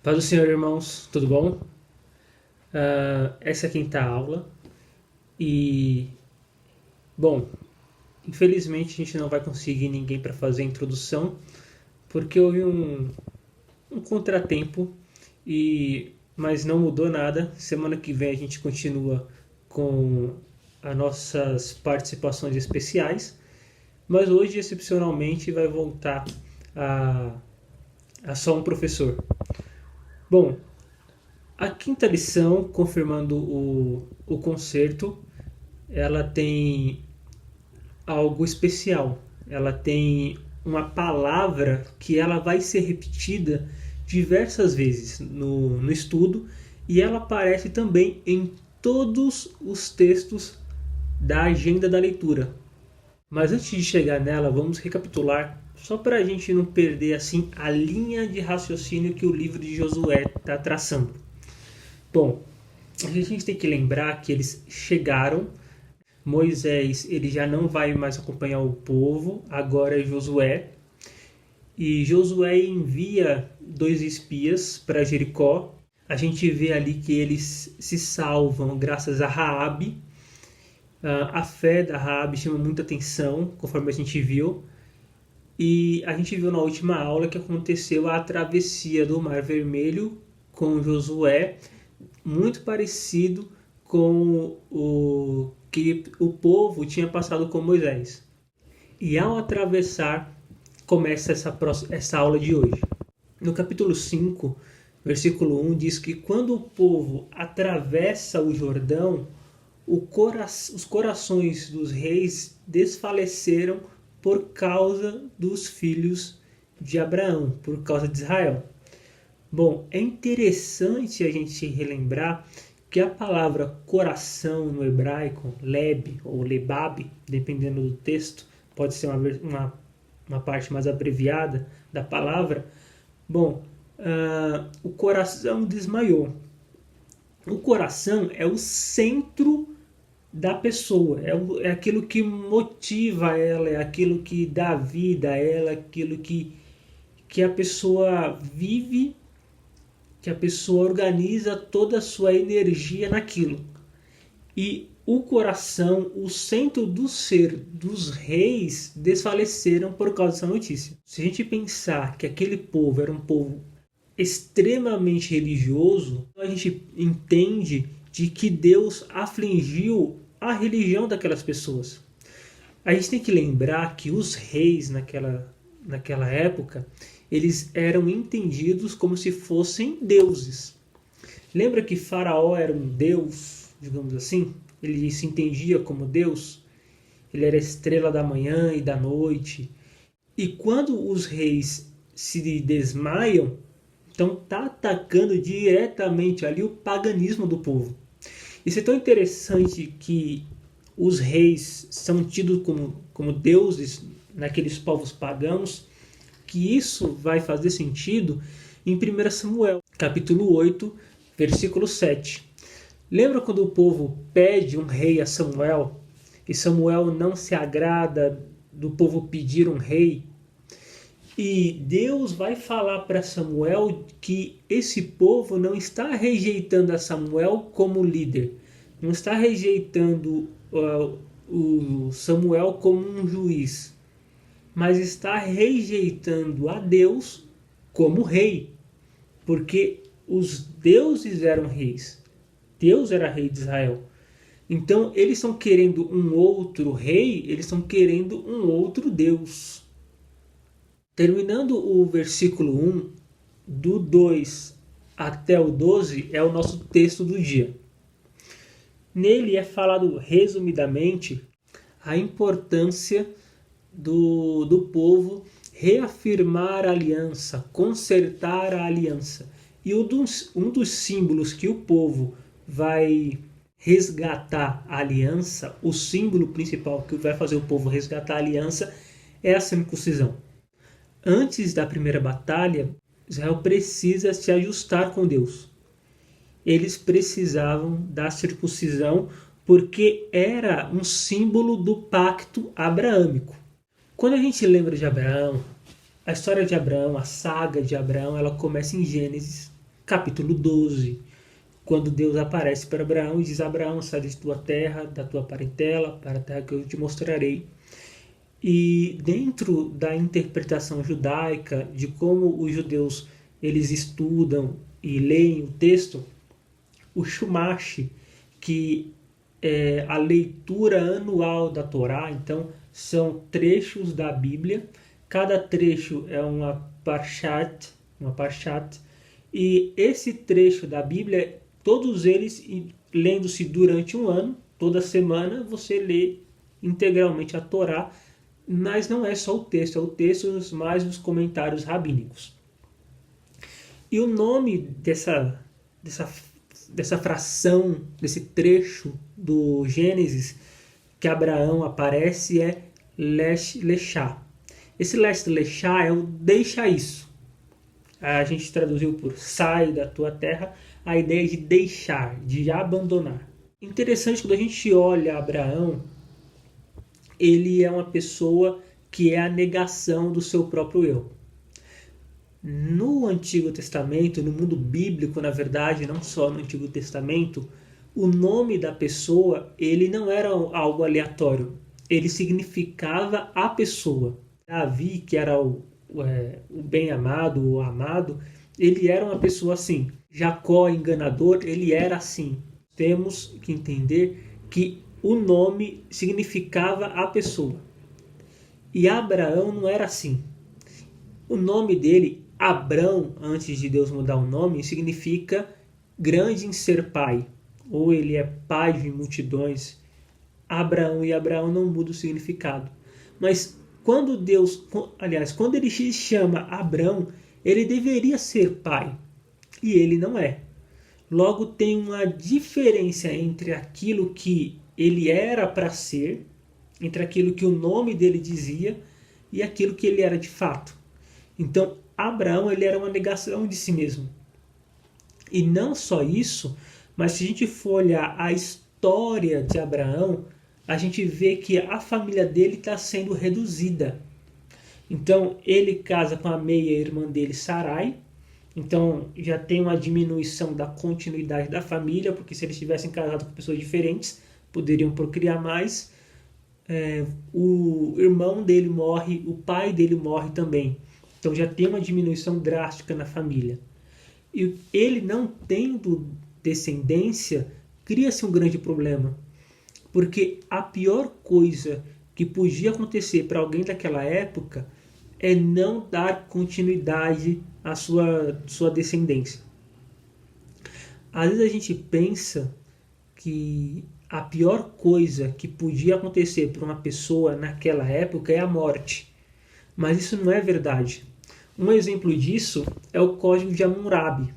Paz do Senhor, irmãos, tudo bom? Essa é a quinta aula e, bom, infelizmente a gente não vai conseguir ninguém para fazer a introdução porque houve um contratempo, mas não mudou nada. Semana que vem a gente continua com as nossas participações especiais, mas hoje, excepcionalmente, vai voltar a, a só um professor. Bom, a quinta lição, confirmando o concerto, ela tem algo especial. Ela tem uma palavra que ela vai ser repetida diversas vezes no estudo e ela aparece também em todos os textos da agenda da leitura. Mas antes de chegar nela, vamos recapitular só para a gente não perder assim a linha de raciocínio que o livro de Josué está traçando. Bom, a gente tem que lembrar que eles chegaram. Moisés ele já não vai mais acompanhar o povo, agora é Josué. E Josué envia dois espias para Jericó. A gente vê ali que eles se salvam graças a Raabe. A fé da Raabe chama muita atenção, conforme a gente viu. E a gente viu na última aula que aconteceu a travessia do Mar Vermelho com Josué, muito parecido com o que o povo tinha passado com Moisés. E ao atravessar, começa essa aula de hoje. No capítulo 5, versículo 1, diz que quando o povo atravessa o Jordão, os corações dos reis desfaleceram por causa dos filhos de Abraão, por causa de Israel. Bom, é interessante a gente relembrar que a palavra coração no hebraico, leb ou lebab, dependendo do texto, pode ser uma parte mais abreviada da palavra. Bom, o coração desmaiou. O coração é o centro da pessoa, é aquilo que motiva ela, é aquilo que dá vida a ela, aquilo que a pessoa vive, que a pessoa organiza toda a sua energia naquilo. E o coração, o centro do ser dos reis, desfaleceram por causa dessa notícia. Se a gente pensar que aquele povo era um povo extremamente religioso, a gente entende de que Deus afligiu a religião daquelas pessoas. A gente tem que lembrar que os reis naquela época, eles eram entendidos como se fossem deuses. Lembra que Faraó era um deus, digamos assim? Ele se entendia como Deus. Ele era a estrela da manhã e da noite. E quando os reis se desmaiam, então está atacando diretamente ali o paganismo do povo. Isso é tão interessante que os reis são tidos como deuses naqueles povos pagãos, que isso vai fazer sentido em 1 Samuel, capítulo 8, versículo 7. Lembra quando o povo pede um rei a Samuel e Samuel não se agrada do povo pedir um rei? E Deus vai falar para Samuel que esse povo não está rejeitando a Samuel como líder, não está rejeitando o Samuel como um juiz, mas está rejeitando a Deus como rei, porque os deuses eram reis. Deus era rei de Israel. Então eles estão querendo um outro rei, eles estão querendo um outro Deus. Terminando o versículo 1, do 2 até o 12 é o nosso texto do dia. Nele é falado resumidamente a importância do povo reafirmar a aliança, consertar a aliança. E um dos símbolos que o povo vai resgatar a aliança, o símbolo principal que vai fazer o povo resgatar a aliança é a circuncisão. Antes da primeira batalha, Israel precisa se ajustar com Deus. Eles precisavam da circuncisão porque era um símbolo do pacto abraâmico. Quando a gente lembra de Abraão, a história de Abraão, a saga de Abraão, ela começa em Gênesis. capítulo 12, quando Deus aparece para Abraão e diz: Abraão, sai de tua terra, da tua parentela, para a terra que eu te mostrarei. E dentro da interpretação judaica, de como os judeus eles estudam e leem o texto, o Chumash, que é a leitura anual da Torá, então são trechos da Bíblia, cada trecho é uma parshat, e esse trecho da Bíblia, todos eles lendo-se durante um ano, toda semana você lê integralmente a Torá, mas não é só o texto, é o texto mais os comentários rabínicos. E o nome dessa fração, desse trecho do Gênesis que Abraão aparece é Lesh Lechá. Esse Lesh Lechá é o deixa isso. A gente traduziu por sai da tua terra, a ideia de deixar, de abandonar. Interessante, quando a gente olha Abraão, ele é uma pessoa que é a negação do seu próprio eu. No Antigo Testamento, no mundo bíblico, na verdade, não só no Antigo Testamento, o nome da pessoa, ele não era algo aleatório. Ele significava a pessoa. Davi, que era o bem-amado, o amado, ele era uma pessoa assim. Jacó, enganador, ele era assim. Temos que entender que o nome significava a pessoa. E Abraão não era assim. O nome dele, Abrão, antes de Deus mudar o nome, significa grande em ser pai. Ou ele é pai de multidões. Abraão e Abraão não muda o significado. Mas quando ele se chama Abrão, ele deveria ser pai. E ele não é. Logo tem uma diferença entre aquilo que ele era para ser, entre aquilo que o nome dele dizia e aquilo que ele era de fato. Então, Abraão ele era uma negação de si mesmo. E não só isso, mas se a gente for olhar a história de Abraão, a gente vê que a família dele está sendo reduzida. Então, ele casa com a meia-irmã dele, Sarai. Então, já tem uma diminuição da continuidade da família, porque se eles tivessem casado com pessoas diferentes, poderiam procriar mais. O irmão dele morre, o pai dele morre também. Então, já tem uma diminuição drástica na família. E ele não tendo descendência, cria-se um grande problema. Porque a pior coisa que podia acontecer para alguém daquela época é não dar continuidade à sua descendência. Às vezes a gente pensa que a pior coisa que podia acontecer para uma pessoa naquela época é a morte. Mas isso não é verdade. Um exemplo disso é o Código de Hammurabi.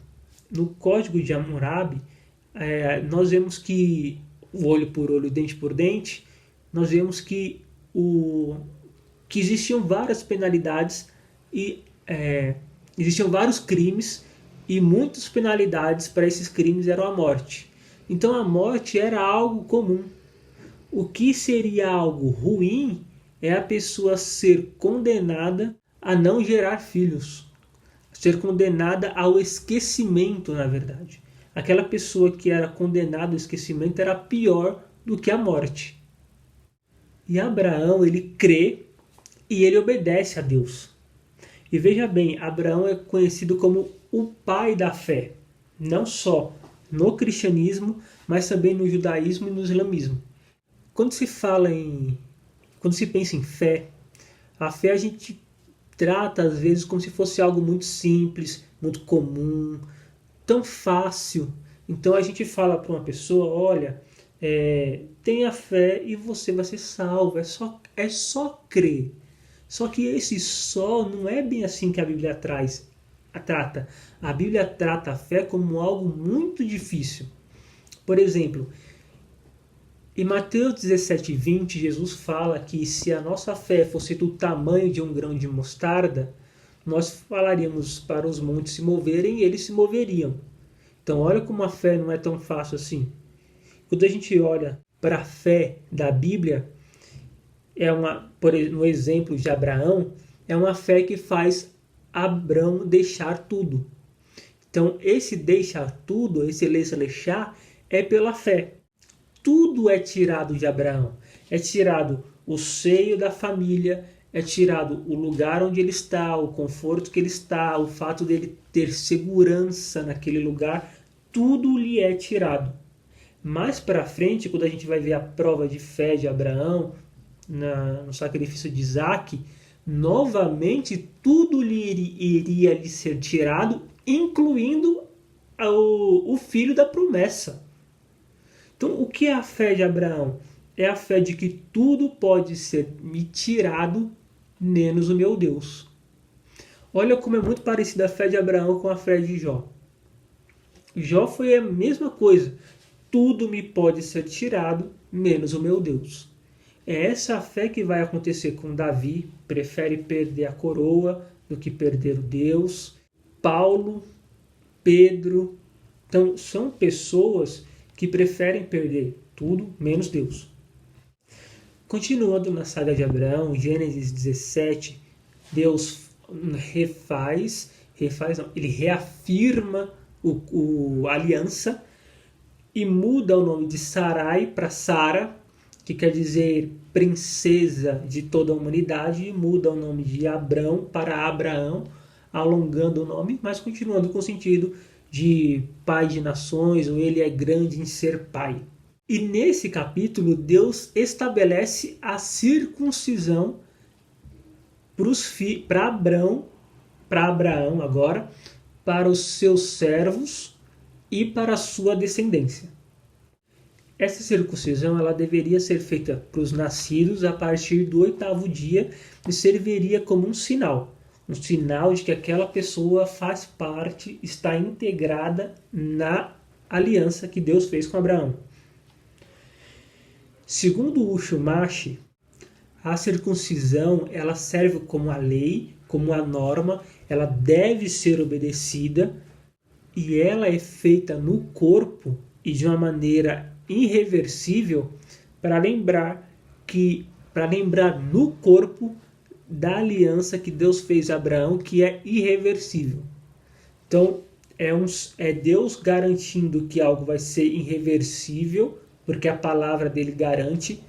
No Código de Hammurabi, nós vemos que o olho por olho, dente por dente, nós vemos que existiam várias penalidades e existiam vários crimes e muitas penalidades para esses crimes eram a morte. Então a morte era algo comum. O que seria algo ruim é a pessoa ser condenada a não gerar filhos, ser condenada ao esquecimento, na verdade. Aquela pessoa que era condenada ao esquecimento era pior do que a morte. E Abraão, ele crê e ele obedece a Deus. E veja bem, Abraão é conhecido como o pai da fé, não só no cristianismo, mas também no judaísmo e no islamismo. Quando se pensa em fé, a fé a gente trata às vezes como se fosse algo muito simples, muito comum, tão fácil. Então a gente fala para uma pessoa, olha, tenha fé e você vai ser salvo, é só crer. Só que esse só não é bem assim que a Bíblia trata. A Bíblia trata a fé como algo muito difícil. Por exemplo, em Mateus 17:20, Jesus fala que se a nossa fé fosse do tamanho de um grão de mostarda, nós falaríamos para os montes se moverem e eles se moveriam. Então olha como a fé não é tão fácil assim. Quando a gente olha para a fé da Bíblia, no exemplo de Abraão, é uma fé que faz Abrão deixar tudo. Então, esse deixar tudo, esse deixar, é pela fé. Tudo é tirado de Abraão. É tirado o seio da família, é tirado o lugar onde ele está, o conforto que ele está, o fato dele ter segurança naquele lugar, tudo lhe é tirado. Mais para frente, quando a gente vai ver a prova de fé de Abraão, no sacrifício de Isaac, novamente tudo iria lhe ser tirado, incluindo o filho da promessa. Então, o que é a fé de Abraão? É a fé de que tudo pode ser me tirado, menos o meu Deus. Olha como é muito parecida a fé de Abraão com a fé de Jó. Jó foi a mesma coisa. Tudo me pode ser tirado, menos o meu Deus. É essa a fé que vai acontecer com Davi, prefere perder a coroa do que perder o Deus. Paulo, Pedro. Então, são pessoas que preferem perder tudo menos Deus. Continuando na saga de Abraão, Gênesis 17, Deus ele reafirma a aliança e muda o nome de Sarai para Sara, que quer dizer princesa de toda a humanidade, e muda o nome de Abrão para Abraão, alongando o nome, mas continuando com o sentido de pai de nações, ou ele é grande em ser pai. E nesse capítulo, Deus estabelece a circuncisão para Abraão agora, para os seus servos e para a sua descendência. Essa circuncisão ela deveria ser feita para os nascidos a partir do 8º dia e serviria como um sinal de que aquela pessoa faz parte, está integrada na aliança que Deus fez com Abraão. Segundo o Chumash, a circuncisão ela serve como a lei, como a norma, ela deve ser obedecida e ela é feita no corpo e de uma maneira irreversível para lembrar no corpo da aliança que Deus fez a Abraão, que é irreversível. Então, é Deus garantindo que algo vai ser irreversível, porque a palavra dele garante,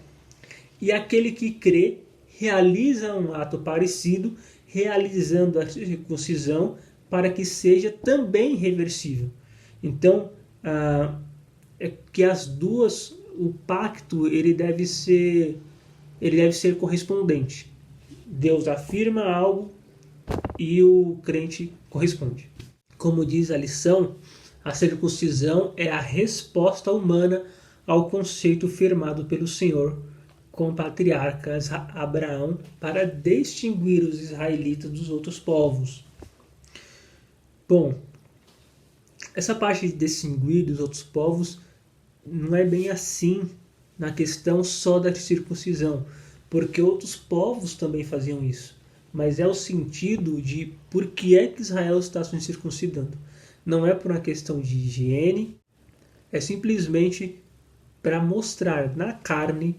e aquele que crê realiza um ato parecido, realizando a circuncisão para que seja também irreversível. Então, é que as duas, o pacto ele deve ser correspondente. Deus afirma algo e o crente corresponde. Como diz a lição, a circuncisão é a resposta humana ao conceito firmado pelo Senhor com o patriarca Abraão para distinguir os israelitas dos outros povos. Bom, essa parte de distinguir dos outros povos não é bem assim na questão só da circuncisão, porque outros povos também faziam isso. Mas é o sentido de por que é que Israel está se circuncidando. Não é por uma questão de higiene, é simplesmente para mostrar na carne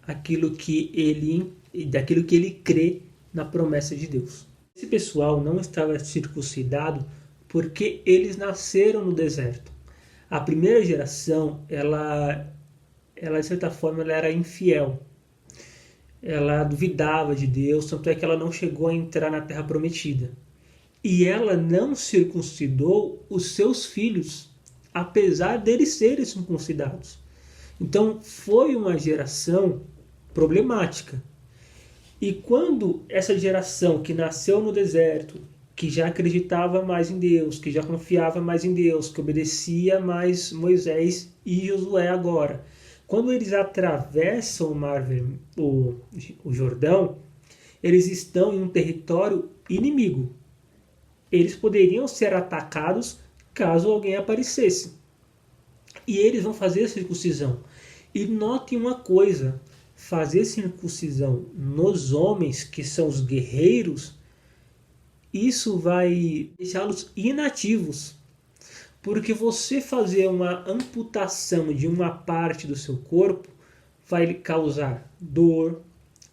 daquilo que ele crê na promessa de Deus. Esse pessoal não estava circuncidado porque eles nasceram no deserto. A primeira geração, ela de certa forma, ela era infiel. Ela duvidava de Deus, tanto é que ela não chegou a entrar na Terra Prometida. E ela não circuncidou os seus filhos, apesar deles serem circuncidados. Então, foi uma geração problemática. E quando essa geração que nasceu no deserto, que já acreditava mais em Deus, que já confiava mais em Deus, que obedecia mais Moisés e Josué agora, quando eles atravessam o Jordão, eles estão em um território inimigo. Eles poderiam ser atacados caso alguém aparecesse. E eles vão fazer a circuncisão. E notem uma coisa, fazer circuncisão nos homens, que são os guerreiros, isso vai deixá-los inativos. Porque você fazer uma amputação de uma parte do seu corpo vai causar dor,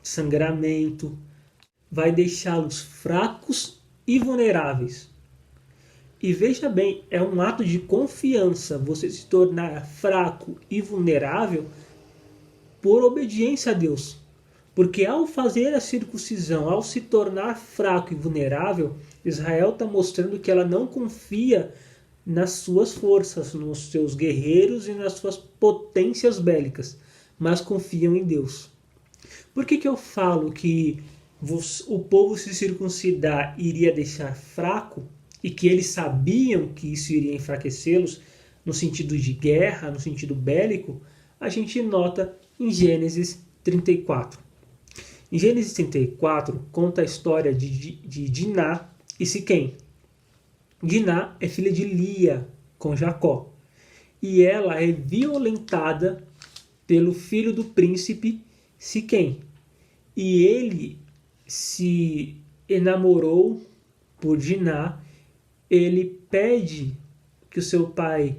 sangramento, vai deixá-los fracos e vulneráveis. E veja bem, é um ato de confiança você se tornar fraco e vulnerável por obediência a Deus. Porque ao fazer a circuncisão, ao se tornar fraco e vulnerável, Israel está mostrando que ela não confia nas suas forças, nos seus guerreiros e nas suas potências bélicas, mas confiam em Deus. Por que eu falo que o povo se circuncidar iria deixar fraco e que eles sabiam que isso iria enfraquecê-los no sentido de guerra, no sentido bélico? A gente nota em Gênesis 34. Em Gênesis 34 conta a história de Diná e Siquém. Diná é filha de Lia com Jacó e ela é violentada pelo filho do príncipe Siquém. E ele se enamorou por Diná. Ele pede que o seu pai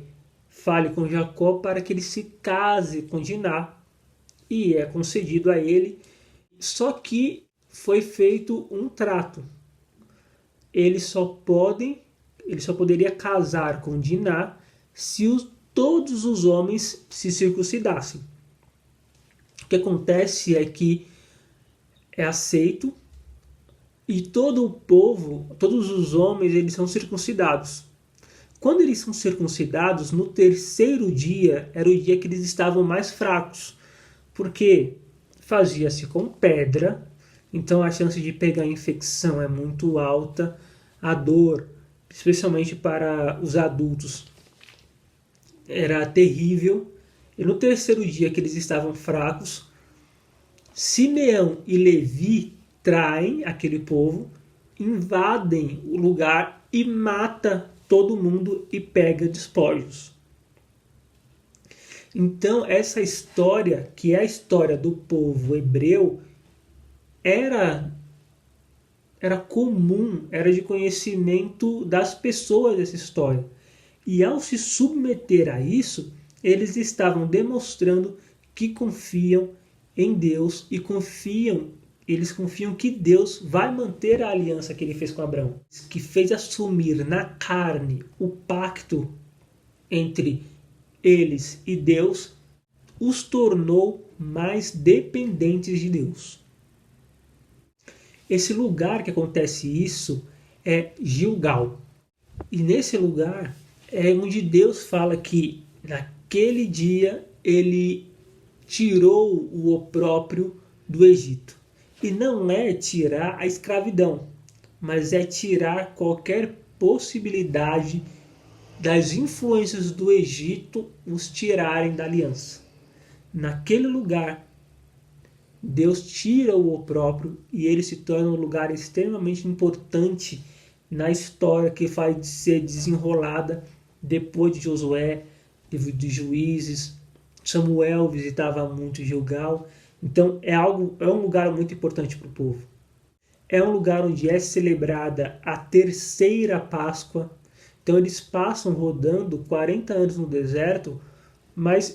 fale com Jacó para que ele se case com Diná. E é concedido a ele. Só que foi feito um trato. Ele só poderia casar com Diná se todos os homens se circuncidassem. O que acontece é que é aceito e todo o povo, todos os homens, eles são circuncidados. Quando eles são circuncidados, no terceiro dia era o dia que eles estavam mais fracos, porque fazia-se com pedra, então a chance de pegar infecção é muito alta, a dor, especialmente para os adultos, era terrível. E no terceiro dia que eles estavam fracos, Simeão e Levi traem aquele povo, invadem o lugar e mata todo mundo e pega despojos. Então essa história, que é a história do povo hebreu, era comum, era de conhecimento das pessoas essa história. E ao se submeter a isso, eles estavam demonstrando que confiam em Deus e eles confiam que Deus vai manter a aliança que ele fez com Abraão, que fez assumir na carne o pacto entre eles e Deus, os tornou mais dependentes de Deus. Esse lugar que acontece isso é Gilgal. E nesse lugar é onde Deus fala que naquele dia ele tirou o opróbrio do Egito. E não é tirar a escravidão, mas é tirar qualquer possibilidade das influências do Egito os tirarem da aliança. Naquele lugar, Deus tira o opróbrio e ele se torna um lugar extremamente importante na história que vai ser desenrolada depois de Josué, de Juízes. Samuel visitava muito Gilgal. Então é um lugar muito importante para o povo. É um lugar onde é celebrada a terceira Páscoa. Então eles passam rodando 40 anos no deserto, mas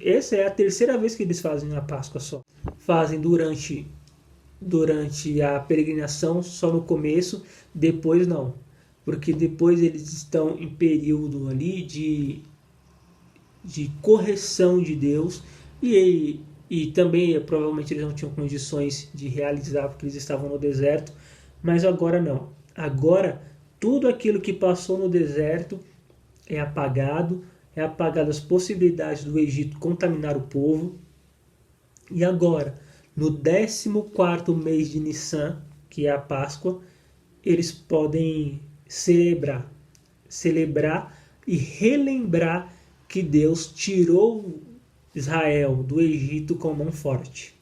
essa é a terceira vez que eles fazem a Páscoa só. Fazem durante a peregrinação só no começo, depois não. Porque depois eles estão em período ali de correção de Deus e também provavelmente eles não tinham condições de realizar porque eles estavam no deserto, mas agora não. Agora tudo aquilo que passou no deserto é apagado as possibilidades do Egito contaminar o povo. E agora, no 14º mês de Nissan, que é a Páscoa, eles podem celebrar e relembrar que Deus tirou Israel do Egito com mão forte.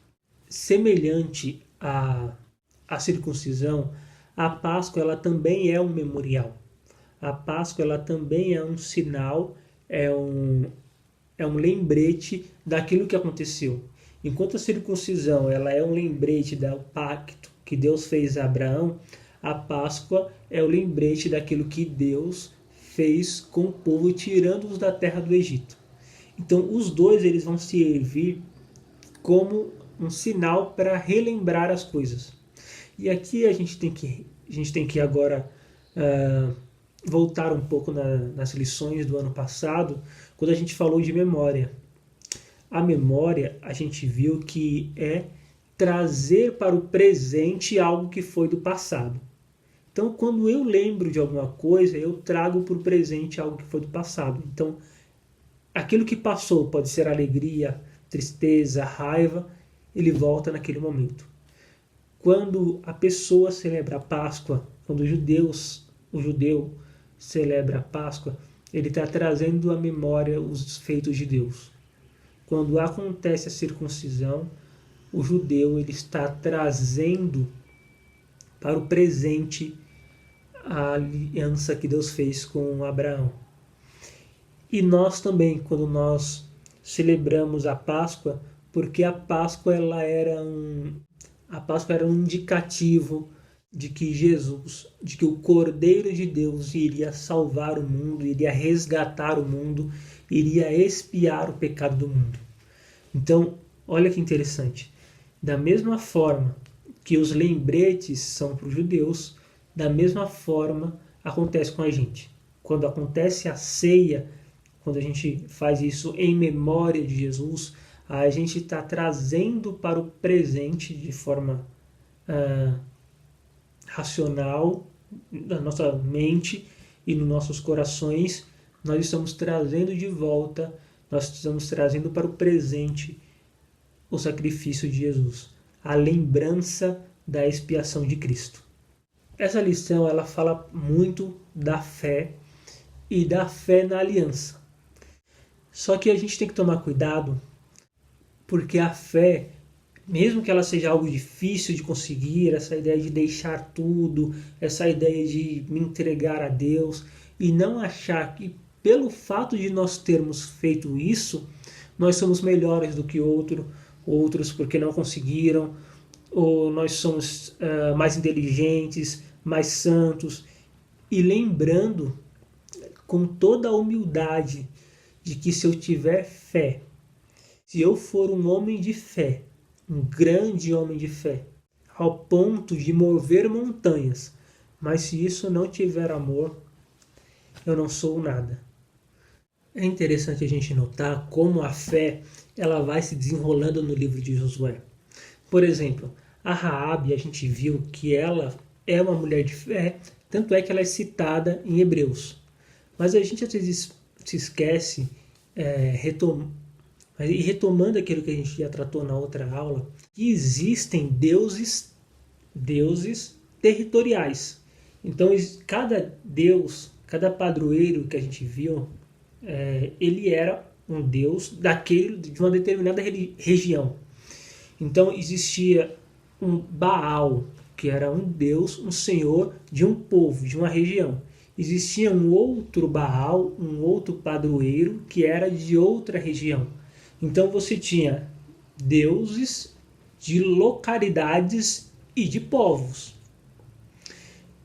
Semelhante à circuncisão, a Páscoa ela também é um memorial. A Páscoa ela também é um sinal, é um lembrete daquilo que aconteceu. Enquanto a circuncisão ela é um lembrete do pacto que Deus fez a Abraão, a Páscoa é o lembrete daquilo que Deus fez com o povo tirando-os da terra do Egito. Então os dois eles vão servir como um sinal para relembrar as coisas. E aqui a gente tem que agora voltar um pouco nas lições do ano passado, quando a gente falou de memória. A memória, a gente viu que é trazer para o presente algo que foi do passado. Então, quando eu lembro de alguma coisa, eu trago para o presente algo que foi do passado. Então, aquilo que passou pode ser alegria, tristeza, raiva, ele volta naquele momento. Quando a pessoa celebra a Páscoa, quando o judeu celebra a Páscoa, ele está trazendo à memória os feitos de Deus. Quando acontece a circuncisão, o judeu ele está trazendo para o presente a aliança que Deus fez com Abraão. E nós também, quando nós celebramos a Páscoa, porque a Páscoa era um indicativo de que Jesus, de que o Cordeiro de Deus iria salvar o mundo, iria resgatar o mundo, iria expiar o pecado do mundo. Então, olha que interessante. Da mesma forma que os lembretes são para os judeus, da mesma forma acontece com a gente. Quando acontece a ceia, quando a gente faz isso em memória de Jesus, a gente está trazendo para o presente de forma racional, na nossa mente e nos nossos corações, nós estamos trazendo de volta, nós estamos trazendo para o presente o sacrifício de Jesus, a lembrança da expiação de Cristo. Essa lição ela fala muito da fé e da fé na aliança. Só que a gente tem que tomar cuidado, porque a fé, mesmo que ela seja algo difícil de conseguir, essa ideia de deixar tudo, essa ideia de me entregar a Deus, e não achar que pelo fato de nós termos feito isso, nós somos melhores do que outros porque não conseguiram, ou nós somos mais inteligentes, mais santos. E lembrando com toda a humildade de que se eu tiver fé, se eu for um homem de fé, um grande homem de fé, ao ponto de mover montanhas, mas se isso não tiver amor, eu não sou nada. É interessante a gente notar como a fé ela vai se desenrolando no livro de Josué. Por exemplo, a Raabe, a gente viu que ela é uma mulher de fé, tanto é que ela é citada em Hebreus. Mas a gente às vezes se esquece, retomando aquilo que a gente já tratou na outra aula, que existem deuses territoriais. Então, cada deus, cada padroeiro que a gente viu, ele era um deus de uma determinada região. Então, existia um Baal, que era um deus, um senhor de um povo, de uma região. Existia um outro Baal, um outro padroeiro, que era de outra região. Então você tinha deuses de localidades e de povos.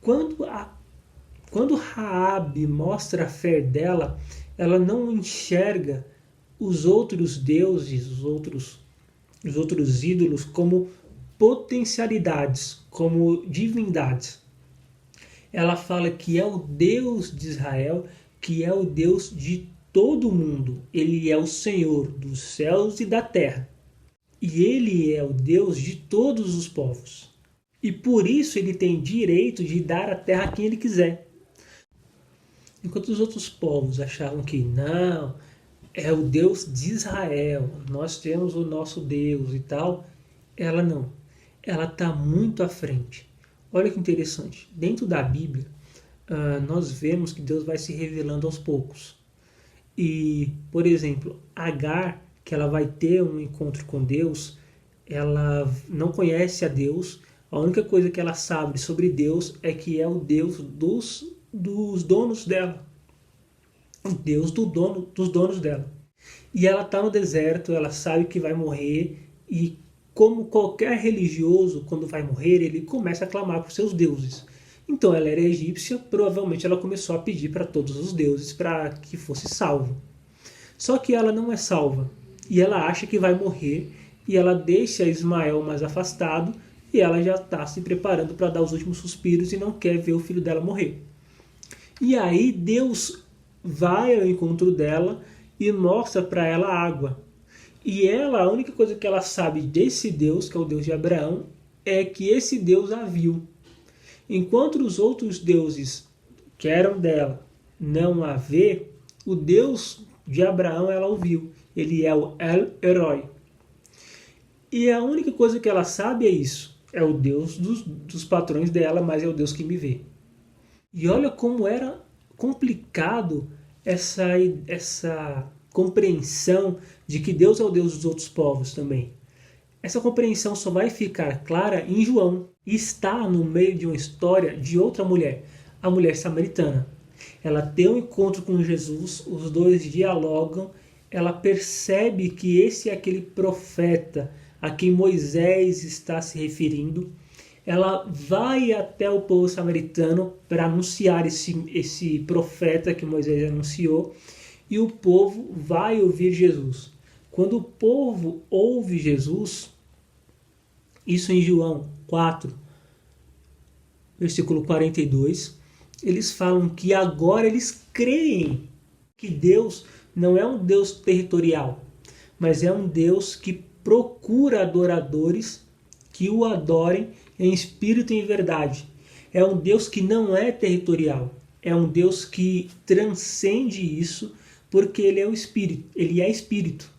Quando Raabe mostra a fé dela, ela não enxerga os outros deuses, os outros ídolos como potencialidades, como divindades. Ela fala que é o Deus de Israel, que é o Deus de todo mundo. Ele é o Senhor dos céus e da terra. E ele é o Deus de todos os povos. E por isso ele tem direito de dar a terra a quem ele quiser. Enquanto os outros povos achavam que não, é o Deus de Israel, nós temos o nosso Deus e tal, ela não. Ela está muito à frente. Olha que interessante. Dentro da Bíblia, nós vemos que Deus vai se revelando aos poucos. E, por exemplo, Agar, que ela vai ter um encontro com Deus, ela não conhece a Deus. A única coisa que ela sabe sobre Deus é que é o Deus dos donos dela. O Deus dos donos dela. E ela está no deserto, ela sabe que vai morrer e como qualquer religioso, quando vai morrer, ele começa a clamar por seus deuses. Então ela era egípcia, provavelmente ela começou a pedir para todos os deuses para que fosse salvo. Só que ela não é salva, e ela acha que vai morrer, e ela deixa Ismael mais afastado, e ela já está se preparando para dar os últimos suspiros e não quer ver o filho dela morrer. E aí Deus vai ao encontro dela e mostra para ela a água. E ela, a única coisa que ela sabe desse Deus, que é o Deus de Abraão, é que esse Deus a viu. Enquanto os outros deuses que eram dela não a vê, o Deus de Abraão ela o viu. Ele é o El-Eroi. E a única coisa que ela sabe é isso. É o Deus dos patrões dela, mas é o Deus que me vê. E olha como era complicado essa compreensão de que Deus é o Deus dos outros povos também. Essa compreensão só vai ficar clara em João. E está no meio de uma história de outra mulher, a mulher samaritana. Ela tem um encontro com Jesus, os dois dialogam, ela percebe que esse é aquele profeta a quem Moisés está se referindo. Ela vai até o povo samaritano para anunciar esse profeta que Moisés anunciou, e o povo vai ouvir Jesus. Quando o povo ouve Jesus, isso em João 4, versículo 42, eles falam que agora eles creem que Deus não é um Deus territorial, mas é um Deus que procura adoradores que o adorem em espírito e em verdade. É um Deus que não é territorial, é um Deus que transcende isso, porque ele é o espírito, ele é espírito.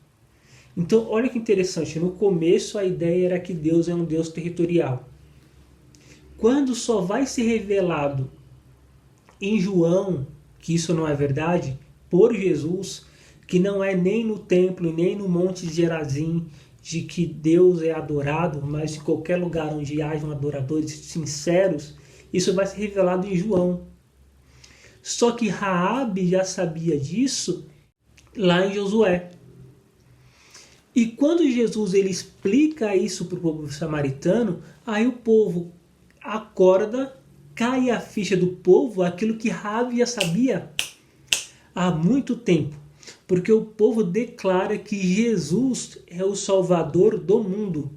Então, olha que interessante, no começo a ideia era que Deus é um Deus territorial. Quando só vai ser revelado em João que isso não é verdade, por Jesus, que não é nem no templo, nem no Monte de Gerazim, de que Deus é adorado, mas em qualquer lugar onde hajam adoradores sinceros, isso vai ser revelado em João. Só que Raabe já sabia disso lá em Josué. E quando Jesus ele explica isso para o povo samaritano, aí o povo acorda, cai a ficha do povo, aquilo que Raabe já sabia há muito tempo. Porque o povo declara que Jesus é o Salvador do mundo.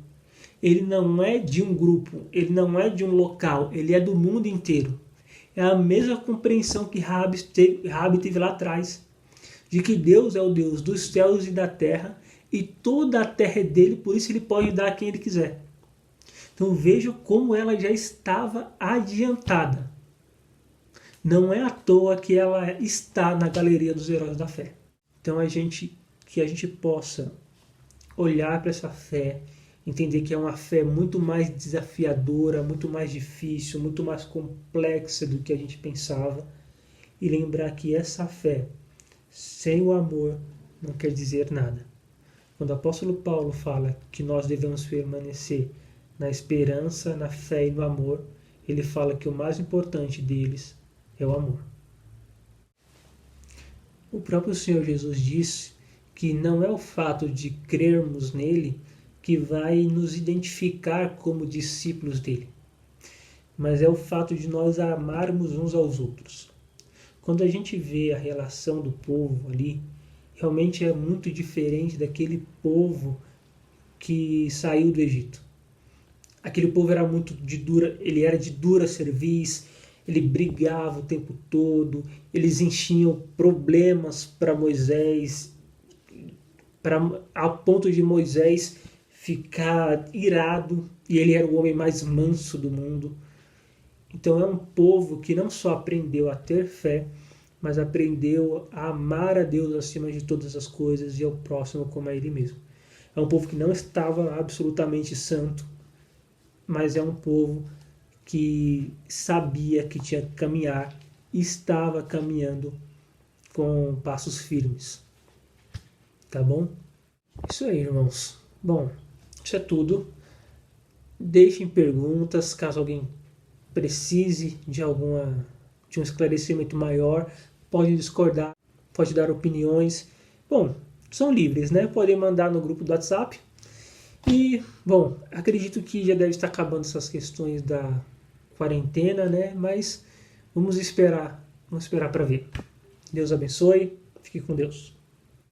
Ele não é de um grupo, ele não é de um local, ele é do mundo inteiro. É a mesma compreensão que Raabe teve lá atrás, de que Deus é o Deus dos céus e da terra, e toda a terra é dele, por isso ele pode dar a quem ele quiser. Então veja como ela já estava adiantada. Não é à toa que ela está na galeria dos heróis da fé. Então que a gente possa olhar para essa fé, entender que é uma fé muito mais desafiadora, muito mais difícil, muito mais complexa do que a gente pensava, e lembrar que essa fé, sem o amor, não quer dizer nada. Quando o apóstolo Paulo fala que nós devemos permanecer na esperança, na fé e no amor, ele fala que o mais importante deles é o amor. O próprio Senhor Jesus disse que não é o fato de crermos nele que vai nos identificar como discípulos dele, mas é o fato de nós amarmos uns aos outros. Quando a gente vê a relação do povo ali, realmente é muito diferente daquele povo que saiu do Egito. Aquele povo era muito ele era de dura cerviz, ele brigava o tempo todo, eles enchiam problemas para Moisés, ao ponto de Moisés ficar irado, e ele era o homem mais manso do mundo. Então é um povo que não só aprendeu a ter fé, mas aprendeu a amar a Deus acima de todas as coisas e ao próximo como a ele mesmo. É um povo que não estava absolutamente santo, mas é um povo que sabia que tinha que caminhar e estava caminhando com passos firmes. Tá bom? Isso aí, irmãos. Bom, isso é tudo. Deixem perguntas caso alguém precise de um esclarecimento maior. Pode discordar, pode dar opiniões. Bom, são livres, né? Podem mandar no grupo do WhatsApp. E, bom, acredito que já deve estar acabando essas questões da quarentena, né? Mas vamos esperar para ver. Deus abençoe. Fique com Deus.